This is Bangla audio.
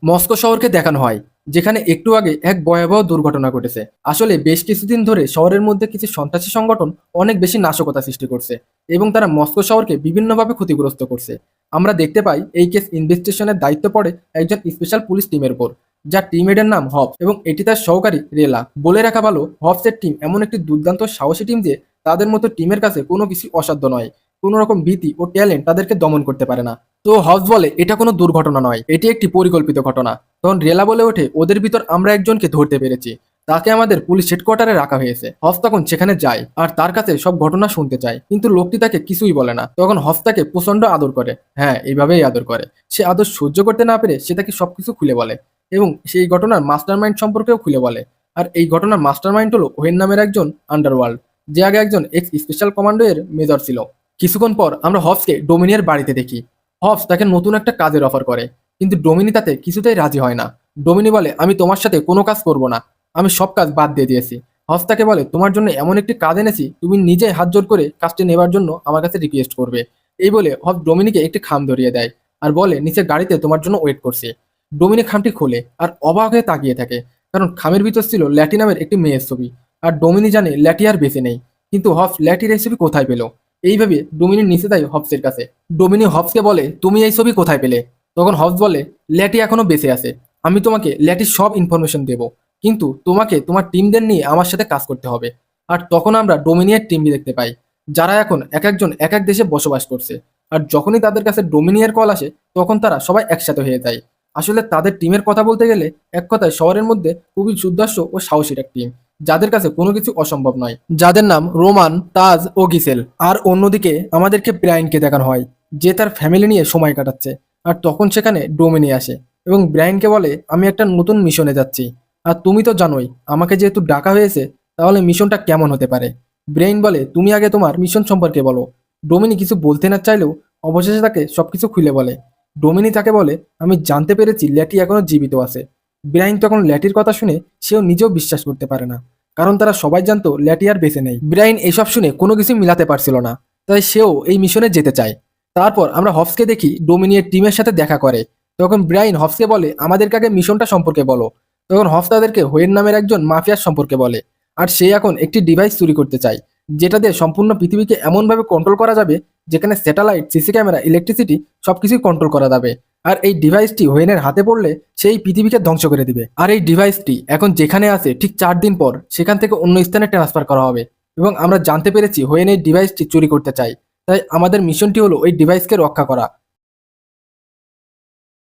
মস্কো শহরকে দেখানো হয়, যেখানে একটু আগে এক ভয়াবহ দুর্ঘটনা ঘটেছে। আসলে বেশ কিছুদিন ধরে শহরের মধ্যে কিছু সন্ত্রাসী সংগঠন অনেক বেশি নাশকতা সৃষ্টি করছে এবং তারা মস্কো শহরকে বিভিন্নভাবে ক্ষতিগ্রস্ত করছে। আমরা দেখতে পাই এই কেস ইনভেস্টিগেশনের দায়িত্ব পড়ে একজন স্পেশাল পুলিশ টিমের উপর, যার টিম হেডের নাম হবস এবং এটি তার সহকারী রেলা। বলে রাখা ভালো, হবসের টিম এমন একটি দুর্দান্ত সাহসী টিম যে তাদের মতো টিমের কাছে কোনো কিছু অসাধ্য নয়। কোনো রকম ভীতি ও ট্যালেন্ট তাদেরকে দমন করতে পারে না। তো হবস বলে এটা কোনো দুর্ঘটনা নয়, এটি একটি পরিকল্পিত ঘটনা। তখন রেলা বলে ওঠে, ওদের ভিতর আমরা একজনকে ধরতে পেরেছি, তাকে আমাদের পুলিশ হেডকোয়ার্টারে রাখা হয়েছে। হফ তখন সেখানে যায় আর তার কাছে সব ঘটনা শুনতে চায়, কিন্তু লোকটি তাকে কিছুই বলে না। তখন হফ তাকে প্রচন্ড আদর করে, হ্যাঁ এইভাবেই আদর করে। সে আদর সহ্য করতে না পেরে সে তাকে সবকিছু খুলে বলে এবং সেই ঘটনার মাস্টারমাইন্ড সম্পর্কেও খুলে বলে। আর এই ঘটনার মাস্টারমাইন্ড হলো ওহেন নামের একজন আন্ডারওয়ার্ল্ড, যে আগে একজন এক্স স্পেশাল কমান্ডো এর মেজর ছিল। কিছুক্ষণ পর আমরা হফসকে ডোমিনিয়ার বাড়িতে দেখি। হবস তাকে নতুন একটা কাজের অফার করে, কিন্তু ডোমিনি তাতে কিছুতেই রাজি হয় না। ডোমিনি বলে, আমি তোমার সাথে কোনো কাজ করব না, আমি সব কাজ বাদ দিয়ে দিয়েছি। হবস তাকে বলে, তোমার জন্য এমন একটি কাজ এনেছি, তুমি নিজে হাত জোর করে কাজটি নেবার জন্য আমার কাছে রিকোয়েস্ট করবে। এই বলে হবস ডোমিনিকে একটি খাম ধরিয়ে দেয় আর বলে, নিচে গাড়িতে তোমার জন্য ওয়েট করছে। ডোমিনি খামটি খোলে আর অবাক হয়ে তাকিয়ে থাকে, কারণ খামের ভিতর ছিল ল্যাটি নামের একটি মেয়ের ছবি। আর ডোমিনি জানে ল্যাটি আর বেঁচে নেই, কিন্তু হবস ল্যাটির এই ছবি কোথায় পেল? এইভাবে ডোমিনি নিচে দেয় হবসের কাছে। ডোমিনি হবসকে বলে, তুমি এই ছবি কোথায় পেলে? তখন হবস বলে, ল্যাটি এখনো বেঁচে আছে, আমি তোমাকে ল্যাটির সব ইনফরমেশন দেব, কিন্তু তোমাকে তোমার টিমদের নিয়ে আমার সাথে কাজ করতে হবে। আর তখন আমরা ডোমিনিয়ার টিম দেখতে পাই, যারা এখন এক একজন এক এক দেশে বসবাস করছে। আর যখনই তাদের কাছে ডোমিনিয়ার কল আসে, তখন তারা সবাই একসাথে হয়ে যায়। আসলে তাদের টিমের কথা বলতে গেলে এক কথায় শহরের মধ্যে খুবই সুদর্শ ও সাহসী এক টিম, যাদের কাছে কোনো কিছু অসম্ভব নয়, যাদের নাম রোমান, তাজ ও গিসেল। আর অন্যদিকে আমাদেরকে ব্রায়ানকে দেখানো হয়, যে তার ফ্যামিলি নিয়ে সময় কাটাচ্ছে। আর তখন সেখানে ডোমিনি আসে এবং ব্রায়ানকে বলে, আমি একটা নতুন মিশনে যাচ্ছি, আর তুমি তো জানোই আমাকে যেহেতু ডাকা হয়েছে, তাহলে মিশনটা কেমন হতে পারে। ব্রেইন বলে, তুমি আগে তোমার মিশন সম্পর্কে বলো। ডোমিনি কিছু বলতে না চাইলেও অবশেষে তাকে সবকিছু খুলে বলে। ডোমিনি তাকে বলে, আমি জানতে পেরেছি ল্যাটি এখনো জীবিত আছে। ব্রাইন তখন ল্যাটির কথা শুনে সেও নিজেও বিশ্বাস করতে পারে না, কারণ তারা সবাই জানতো ল্যাটি আর বেঁচে নেই। ব্রাইন এসব শুনে কোনো কিছু মিলাতে পারছিল না, তাই সেও এই মিশনে যেতে চায়। তারপর আমরা হবসকে দেখি ডোমিনিয়ের টিমের সাথে দেখা করে। তখন ব্রাইন হবসকে বলে, আমাদেরকে আগে মিশনটা সম্পর্কে বলো। তখন হবস তাদেরকে হোয়েন নামের একজন মাফিয়ার সম্পর্কে বলে, আর সে এখন একটি ডিভাইস চুরি করতে চায়, যেটা দিয়ে সম্পূর্ণ পৃথিবীকে এমনভাবে কন্ট্রোল করা যাবে, যেখানে স্যাটেলাইট, সিসি ক্যামেরা, ইলেকট্রিসিটি সবকিছুই কন্ট্রোল করা যাবে। আর এই ডিভাইসটি হোয়েনের হাতে পড়লে সেই পৃথিবীকে ধ্বংস করে দিবে। আর এই ডিভাইসটি এখন যেখানে আছে ঠিক 4 দিন পর সেখান থেকে অন্য স্থানে ট্রান্সফার করা হবে। এবং আমরা জানতে পেরেছি হোয়েন এই ডিভাইসটি চুরি করতে চায়, তাই আমাদের মিশনটি হলো ওই ডিভাইসকে রক্ষা করা